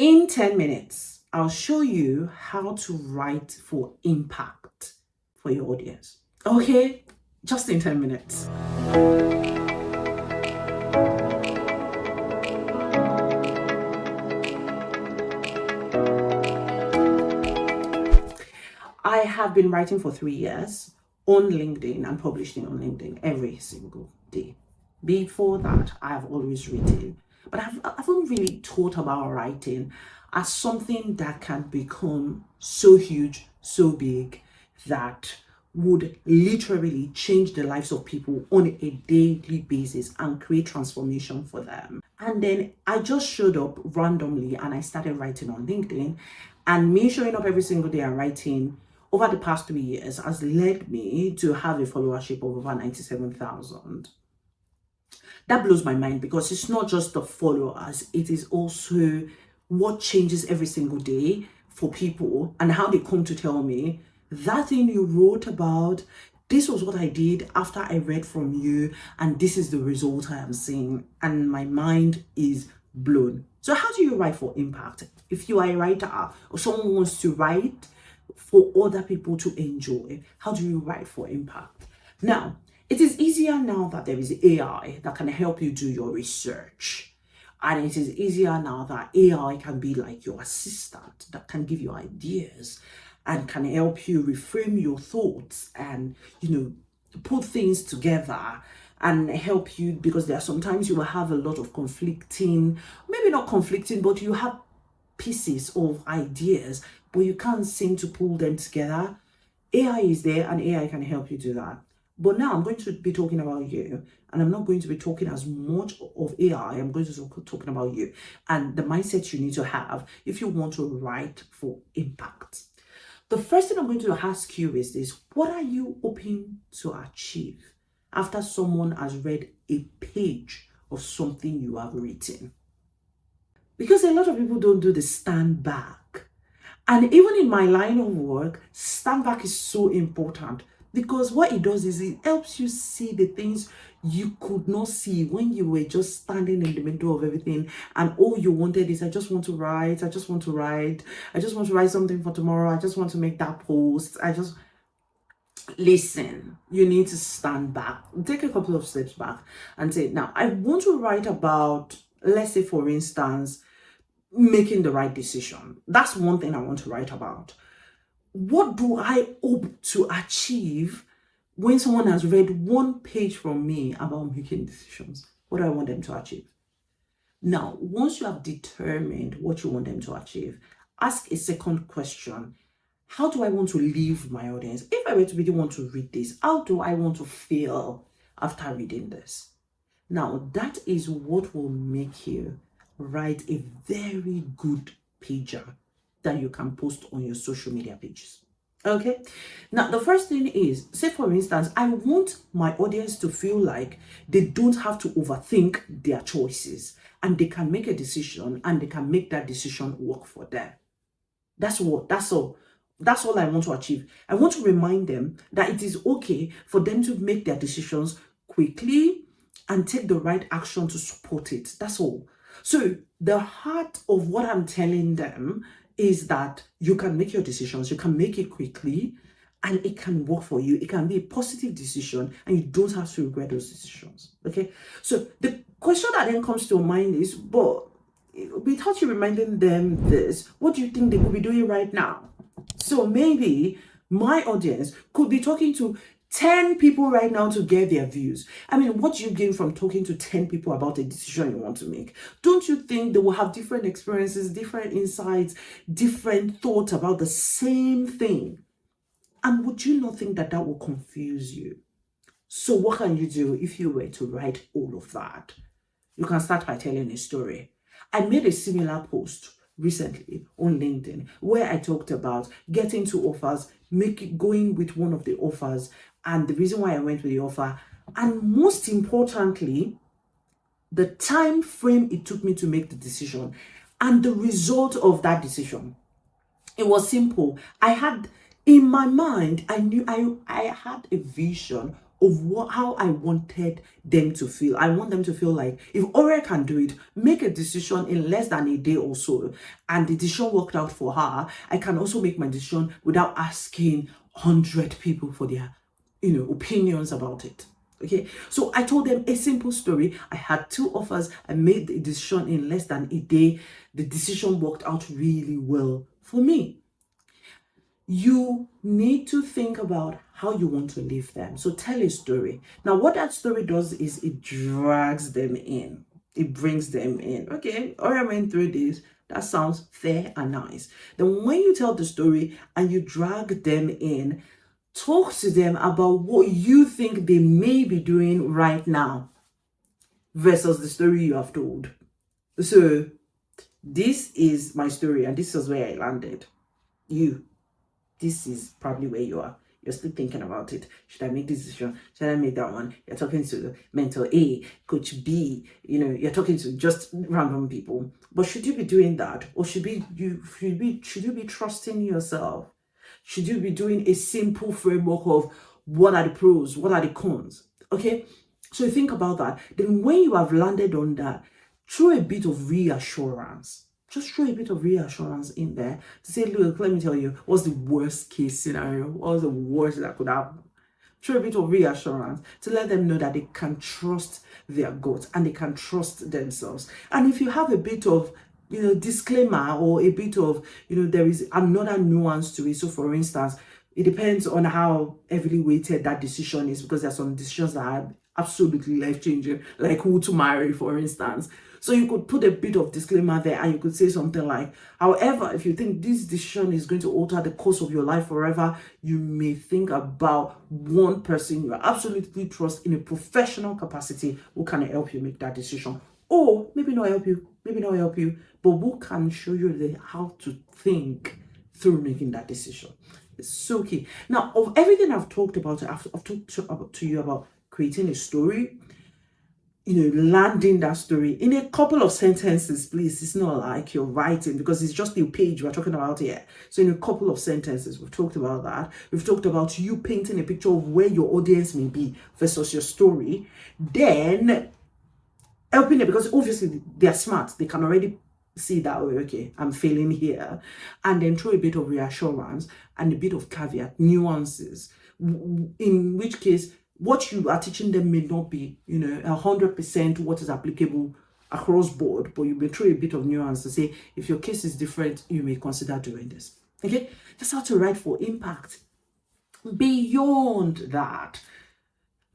In 10 minutes, I'll show you how to write for impact for your audience. Okay? Just in 10 minutes. I have been writing for 3 years on LinkedIn and publishing on LinkedIn every single day. Before that, I have always written, but I haven't really thought about writing as something that can become so huge, so big, that would literally change the lives of people on a daily basis and create transformation for them. And then I just showed up randomly and I started writing on LinkedIn, and me showing up every single day and writing over the past 3 years has led me to have a followership of over 97,000. That blows my mind, because it's not just the followers, it is also what changes every single day for people and how they come to tell me, that thing you wrote about, this was what I did after I read from you, and this is the result I am seeing, and my mind is blown. So how do you write for impact? If you are a writer or someone wants to write for other people to enjoy, how do you write for impact? Now, it is easier now that there is AI that can help you do your research. And it is easier now that AI can be like your assistant that can give you ideas and can help you reframe your thoughts and, put things together and help you, because there are sometimes you will have a lot of conflicting, maybe not conflicting, but you have pieces of ideas, but you can't seem to pull them together. AI is there and AI can help you do that. But now I'm going to be talking about you, and I'm not going to be talking as much of AI. I'm going to be talking about you and the mindset you need to have if you want to write for impact. The first thing I'm going to ask you is this: what are you hoping to achieve after someone has read a page of something you have written? Because a lot of people don't do the stand back. And even in my line of work, stand back is so important, because what it does is it helps you see the things you could not see when you were just standing in the middle of everything, and all you wanted is, I just want to write something for tomorrow, I just want to make that post, listen. You need to stand back, take a couple of steps back and say, now I want to write about, let's say for instance, making the right decision. That's one thing I want to write about. What do I hope to achieve when someone has read one page from me about making decisions? What do I want them to achieve? Now, once you have determined what you want them to achieve, ask a second question. How do I want to leave my audience? If I were to really want to read this, how do I want to feel after reading this? Now, that is what will make you write a very good pager that you can post on your social media pages. Okay, now the first thing is, say for instance, I want my audience to feel like they don't have to overthink their choices, and they can make a decision and they can make that decision work for them. That's all I want to achieve. I want to remind them that it is okay for them to make their decisions quickly and take the right action to support it. That's all. So the heart of what I'm telling them is that you can make your decisions, you can make it quickly, and it can work for you. It can be a positive decision and you don't have to regret those decisions. Okay. So the question that then comes to mind is, but without you reminding them this, what do you think they could be doing right now? So maybe my audience could be talking to 10 people right now to get their views. I mean, what do you gain from talking to 10 people about a decision you want to make? Don't you think they will have different experiences, different insights, different thoughts about the same thing? And would you not think that that will confuse you? So what can you do if you were to write all of that? You can start by telling a story. I made a similar post recently on LinkedIn where I talked about getting two offers, going with one of the offers, and the reason why I went with the offer, and most importantly, the time frame it took me to make the decision and the result of that decision. It was simple. I had in my mind, I knew I had a vision of how I wanted them to feel. I want them to feel like if Ore can do it, make a decision in less than a day or so, and the decision worked out for her, I can also make my decision without asking 100 people for their, opinions about it. Okay, so I told them a simple story. I had 2 offers. I made the decision in less than a day. The decision worked out really well for me. You need to think about how you want to leave them. So tell a story. Now, what that story does is it drags them in. It brings them in. Okay, all I went through this. That sounds fair and nice. Then when you tell the story and you drag them in, talk to them about what you think they may be doing right now versus the story you have told. So this is my story and this is where I landed. This is probably where you are. You're still thinking about it. Should I make this decision? Should I make that one? You're talking to mentor A, coach B, you're talking to just random people. But should you be doing that? Or should you be trusting yourself? Should you be doing a simple framework of what are the pros, what are the cons? Okay? So think about that. Then when you have landed on that, throw a bit of reassurance. Just throw a bit of reassurance in there to say, look, let me tell you, what's the worst case scenario? What's the worst that could happen? Throw a bit of reassurance to let them know that they can trust their gut and they can trust themselves. And if you have a bit of, disclaimer or a bit of, there is another nuance to it. So for instance, it depends on how heavily weighted that decision is, because there are some decisions that are absolutely life-changing, like who to marry, for instance. So you could put a bit of disclaimer there and you could say something like, however, if you think this decision is going to alter the course of your life forever, you may think about one person you absolutely trust in a professional capacity who can help you make that decision. Or maybe not help you, but who can show you how to think through making that decision. It's so key. Now, of everything I've talked about, I've talked to you about creating a story, landing that story in a couple of sentences, please. It's not like you're writing, because it's just the page we're talking about here. So in a couple of sentences, we've talked about that. We've talked about you painting a picture of where your audience may be versus your story. Then helping it, because obviously they're smart. They can already see that, okay, I'm failing here. And then throw a bit of reassurance and a bit of caveat, nuances, in which case what you are teaching them may not be, 100% what is applicable across board, but you may throw a bit of nuance to say, if your case is different, you may consider doing this. Okay, that's how to write for impact. Beyond that,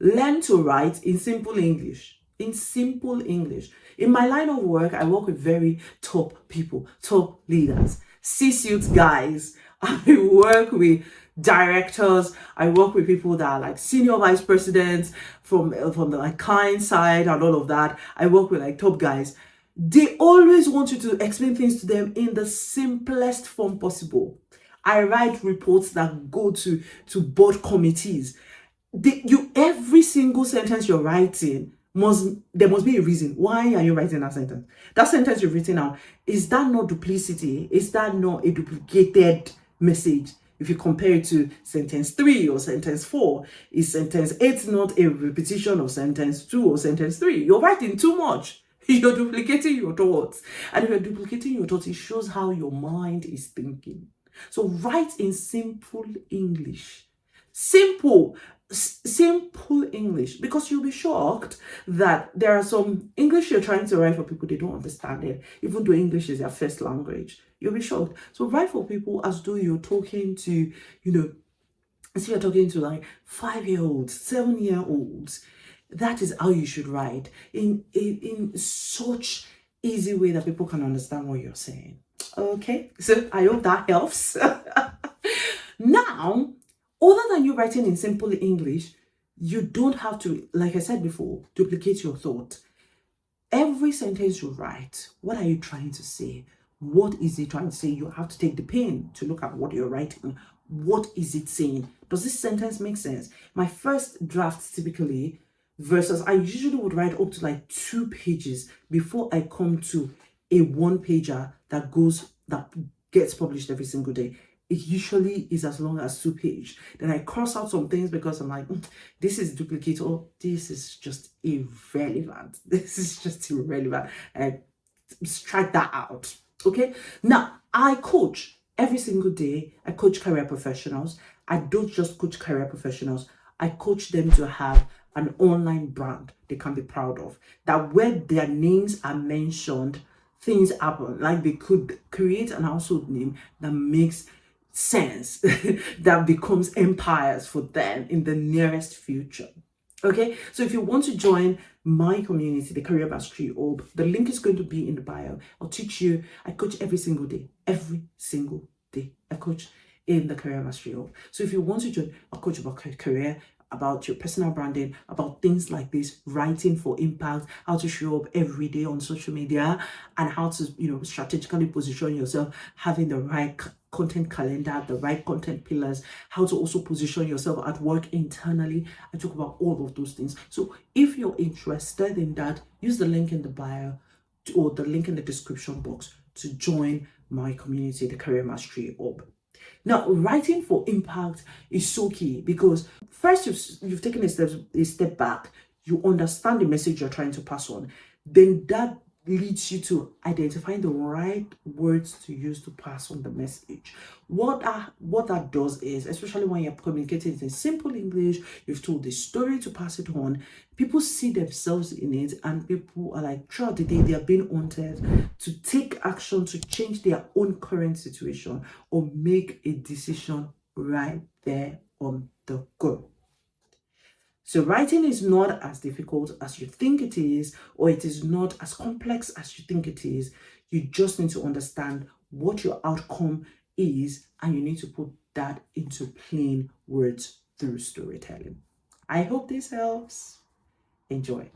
learn to write in simple English. In my line of work, I work with very top people, top leaders, C-suite guys. I work with directors. I work with people that are like senior vice presidents from the client side and all of that. I work with like top guys. They always want you to explain things to them in the simplest form possible. I write reports that go to board committees. Every single sentence you're writing there must be a reason. Why are you writing that sentence? That sentence you've written now, is that not duplicity? Is that not a duplicated message? If you compare it to sentence 3 or sentence 4, is sentence 8 not a repetition of sentence 2 or sentence 3? You're writing too much. You're duplicating your thoughts. And if you're duplicating your thoughts, it shows how your mind is thinking. So write in simple English. Simple English, because you'll be shocked that there are some English you're trying to write for people, they don't understand it, even though English is their first language. You'll be shocked. So write for people as though you're talking to, as you're talking to like 5-year-olds, 7-year-olds. That is how you should write, in such easy way that people can understand what you're saying. Okay, so I hope that helps. Now, other than you writing in simple English, you don't have to, like I said before, duplicate your thought. Every sentence you write, what are you trying to say? What is it trying to say? You have to take the pain to look at what you're writing. What is it saying? Does this sentence make sense? My first drafts typically, versus I usually would write up to like 2 pages before I come to a 1-pager that gets published every single day. it usually is as long as 2 pages. Then I cross out some things because I'm like, this is duplicate, or this is just irrelevant. This is just irrelevant. And strike that out. Okay. Now, I coach every single day. I coach career professionals. I don't just coach career professionals. I coach them to have an online brand they can be proud of. That where their names are mentioned, things happen. Like they could create an household name that makes sense, that becomes empires for them in the nearest future. Okay, so if you want to join my community, the Career Mastery Hub, the link is going to be in the bio. I'll teach you. I coach every single day. Every single day. I coach in the Career Mastery Hub. So if you want to join, I'll coach about career, about your personal branding, about things like this, writing for impact, how to show up every day on social media, and how to, strategically position yourself, having the right content calendar, the right content pillars, how to also position yourself at work internally. I talk about all of those things. So if you're interested in that, use the link in the bio or the link in the description box to join my community, the Career Mastery Hub. Now, writing for impact is so key because first you've taken a step back, you understand the message you're trying to pass on, then that leads you to identifying the right words to use to pass on the message. What that does is, especially when you're communicating in simple English, you've told the story to pass it on, people see themselves in it, and people are like, throughout the day, they are being wanted to take action to change their own current situation or make a decision right there on the go. So writing is not as difficult as you think it is, or it is not as complex as you think it is. You just need to understand what your outcome is, and you need to put that into plain words through storytelling. I hope this helps. Enjoy.